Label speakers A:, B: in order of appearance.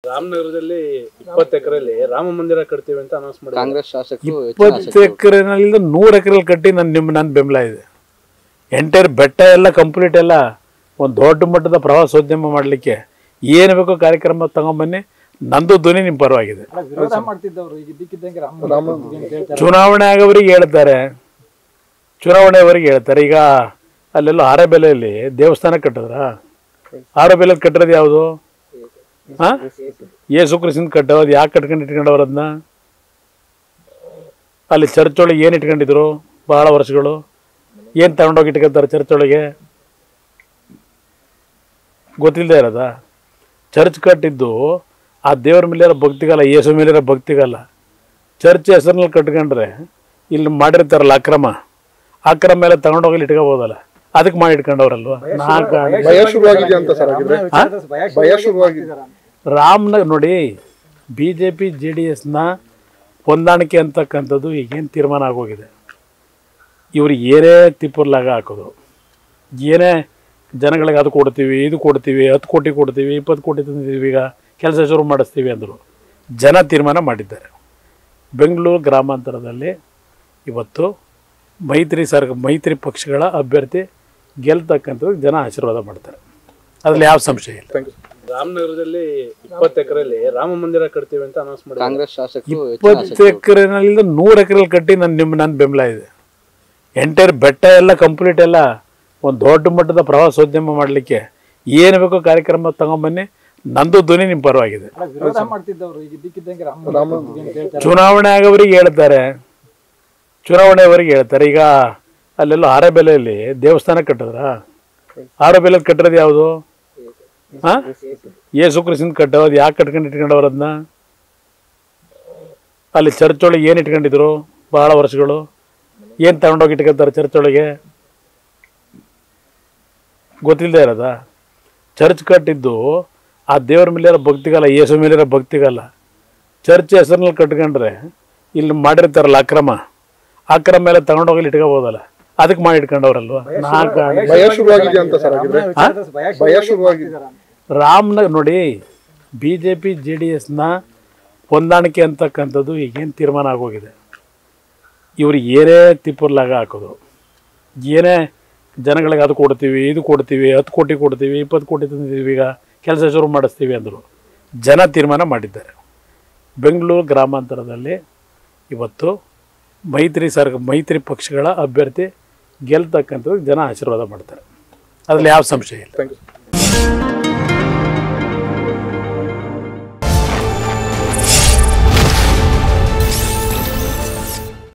A: ರಾಮನಗರದಲ್ಲಿ 20 ಎಕರೆಯಲ್ಲಿ ರಾಮ ಮಂದಿರ ಕಟ್ತೀವಿ ಅಂತ ಅನೌನ್ಸ್ ಮಾಡಿದ್ರು.
B: ಕಾಂಗ್ರೆಸ್ ಶಾಸಕರು
C: 20 ಎಕರೆನಲ್ಲಿ 100 ಎಕರೆಲಿ ಕಟ್ಟಿ ನನ್ನ ಬೆಂಬಲ ಇದೆ. ಎಂಟೈರ್ ಬೆಟ್ಟ ಎಲ್ಲ ಕಂಪ್ಲೀಟ್ ಎಲ್ಲ ಒಂದು ದೊಡ್ಡ ಮಟ್ಟದ ಪ್ರವಾಸೋದ್ಯಮ ಮಾಡಲಿಕ್ಕೆ ಏನು ಬೇಕೋ ಕಾರ್ಯಕ್ರಮ ತಗೊಂಬನ್ನಿ, ನಂದು ಧ್ವನಿ ನಿಮ್ಮ ಪರವಾಗಿದೆ. ಚುನಾವಣೆ ಆಗೋವರಿಗೆ ಹೇಳ್ತಾರೆ, ಈಗ ಅಲ್ಲೆಲ್ಲ ಆರಬೆಲೆಯಲ್ಲಿ ದೇವಸ್ಥಾನ ಕಟ್ಟಿದ್ರ, ಆರಬೆಲೆಯಲ್ಲಿ ಕಟ್ಟಿರೋದು ಯಾವುದು? ಯೇಸು ಕ್ರಿಸ್ತನ ಕಟ್ಟೋದು ಯಾಕೆ ಕಟ್ಕೊಂಡು ಇಟ್ಕೊಂಡವ್ರು ಅದನ್ನ? ಅಲ್ಲಿ ಚರ್ಚ್ ಒಳಗೆ ಏನು ಇಟ್ಕೊಂಡಿದ್ರು ಭಾಳ ವರ್ಷಗಳು? ಏನು ತಗೊಂಡೋಗಿ ಇಟ್ಕೊತಾರೆ ಚರ್ಚ್ ಒಳಗೆ? ಗೊತ್ತಿಲ್ಲದೆ ಇರೋದ? ಚರ್ಚ್ ಕಟ್ಟಿದ್ದು ಆ ದೇವ್ರ ಮೇಲಿರೋ ಭಕ್ತಿಗಲ್ಲ, ಯೇಸು ಮೇಲಿರೋ ಭಕ್ತಿಗಲ್ಲ. ಚರ್ಚ್ ಹೆಸರಿನಲ್ಲಿ ಕಟ್ಕೊಂಡ್ರೆ ಇಲ್ಲಿ ಮಾಡಿರ್ತಾರಲ್ಲ ಅಕ್ರಮ ಎಲ್ಲ ತಗೊಂಡೋಗಿ ಇಟ್ಕೋಬೋದಲ್ಲ, ಅದಕ್ಕೆ ಮಾಡಿ ಇಟ್ಕೊಂಡವ್ರಲ್ವ? ರಾಮನಗರ ನೋಡಿ, BJP JDSನ ಹೊಂದಾಣಿಕೆ ಅಂತಕ್ಕಂಥದ್ದು ಈಗೇನು ತೀರ್ಮಾನ ಆಗೋಗಿದೆ. ಇವ್ರು ಏನೇ ತಿಪ್ಪರ್ಲಾಗ ಹಾಕೋದು, ಏನೇ ಜನಗಳಿಗೆ ಅದು ಕೊಡ್ತೀವಿ, ಇದು ಕೊಡ್ತೀವಿ, 10 ಕೋಟಿ ಕೊಡ್ತೀವಿ, 20 ಕೋಟಿ ತಂದಿದ್ದೀವಿ, ಈಗ ಕೆಲಸ ಶುರು ಮಾಡಿಸ್ತೀವಿ ಅಂದರು. ಜನ ತೀರ್ಮಾನ ಮಾಡಿದ್ದಾರೆ. ಬೆಂಗಳೂರು ಗ್ರಾಮಾಂತರದಲ್ಲಿ ಇವತ್ತು ಮೈತ್ರಿ ಪಕ್ಷಗಳ ಅಭ್ಯರ್ಥಿ ಗೆಲ್ತಕ್ಕಂಥದ್ದು ಜನ ಆಶೀರ್ವಾದ ಮಾಡ್ತಾರೆ, ಅದರಲ್ಲಿ ಯಾವ ಸಂಶಯ ಇಲ್ಲ.
A: ರಾಮನಗರದಲ್ಲಿ 20 ಎಕರೆಯಲ್ಲಿ ರಾಮ ಮಂದಿರ ಕಟ್ತೀವಿ ಅಂತ ಅನೌನ್ಸ್ ಮಾಡಿದ್ರು.
B: ಕಾಂಗ್ರೆಸ್ ಶಾಸಕರು
C: 20 ಎಕರೆನಲ್ಲಿ 100 ಎಕರೆಲಿ ಕಟ್ಟಿ ನನ್ನ ಬೆಂಬಲ ಇದೆ. ಎಂಟೈರ್ ಬೆಟ್ಟ ಎಲ್ಲ ಕಂಪ್ಲೀಟ್ ಎಲ್ಲ ಒಂದು ದೊಡ್ಡ ಮಟ್ಟದ ಪ್ರವಾಸೋದ್ಯಮ ಮಾಡಲಿಕ್ಕೆ ಏನು ಬೇಕೋ ಕಾರ್ಯಕ್ರಮ ತಗೊಂಬನ್ನಿ, ನಂದು ಧ್ವನಿ ನಿಮ್ಮ ಪರವಾಗಿದೆ. ಚುನಾವಣೆ ಆಗೋವರಿಗೆ ಹೇಳ್ತಾರೆ, ಈಗ ಅಲ್ಲೆಲ್ಲ ಆರಬೆಲೆಯಲ್ಲಿ ದೇವಸ್ಥಾನ ಕಟ್ಟಿದ್ರ, ಆರಬೆಲೆಯಲ್ಲಿ ಕಟ್ಟಿರೋದು ಯಾವುದು? ಯೇಸು ಕ್ರಿಸ್ತನ ಕಟ್ಟೋದು ಯಾಕೆ ಕಟ್ಕೊಂಡು ಇಟ್ಕೊಂಡವ್ರು ಅದನ್ನ? ಅಲ್ಲಿ ಚರ್ಚ್ ಒಳಗೆ ಏನು ಇಟ್ಕೊಂಡಿದ್ರು ಭಾಳ ವರ್ಷಗಳು? ಏನು ತಗೊಂಡೋಗಿ ಇಟ್ಕೊತಾರೆ ಚರ್ಚ್ ಒಳಗೆ? ಗೊತ್ತಿಲ್ಲದೆ ಇರೋದ? ಚರ್ಚ್ ಕಟ್ಟಿದ್ದು ಆ ದೇವ್ರ ಮೇಲಿರೋ ಭಕ್ತಿಗಲ್ಲ, ಯೇಸು ಮೇಲಿರೋ ಭಕ್ತಿಗಲ್ಲ. ಚರ್ಚ್ ಹೆಸರಿನಲ್ಲಿ ಕಟ್ಕೊಂಡ್ರೆ ಇಲ್ಲಿ ಮಾಡಿರ್ತಾರಲ್ಲ ಅಕ್ರಮ ಎಲ್ಲ ತಗೊಂಡೋಗಿ ಇಟ್ಕೋಬೋದಲ್ಲ, ಅದಕ್ಕೆ ಮಾಡಿ ಇಟ್ಕೊಂಡವ್ರಲ್ವ? ರಾಮನಗರ ನೋಡಿ, BJP JDSನ ಹೊಂದಾಣಿಕೆ ಅಂತಕ್ಕಂಥದ್ದು ಈಗೇನು ತೀರ್ಮಾನ ಆಗೋಗಿದೆ. ಇವ್ರು ಏನೇ ತಿಪ್ಪರ್ಲಾಗ ಹಾಕೋದು, ಏನೇ ಜನಗಳಿಗೆ ಅದು ಕೊಡ್ತೀವಿ, ಇದು ಕೊಡ್ತೀವಿ, 10 ಕೋಟಿ ಕೊಡ್ತೀವಿ, 20 ಕೋಟಿ ತಂದಿದ್ದೀವಿ, ಈಗ ಕೆಲಸ ಶುರು ಮಾಡಿಸ್ತೀವಿ ಅಂದರು. ಜನ ತೀರ್ಮಾನ ಮಾಡಿದ್ದಾರೆ. ಬೆಂಗಳೂರು ಗ್ರಾಮಾಂತರದಲ್ಲಿ ಇವತ್ತು ಮೈತ್ರಿ ಪಕ್ಷಗಳ ಅಭ್ಯರ್ಥಿ ಗೆಲ್ತಕ್ಕಂಥದ್ದು ಜನ ಆಶೀರ್ವಾದ ಮಾಡ್ತಾರೆ, ಅದರಲ್ಲಿ ಯಾವ ಸಂಶಯ ಇಲ್ಲ.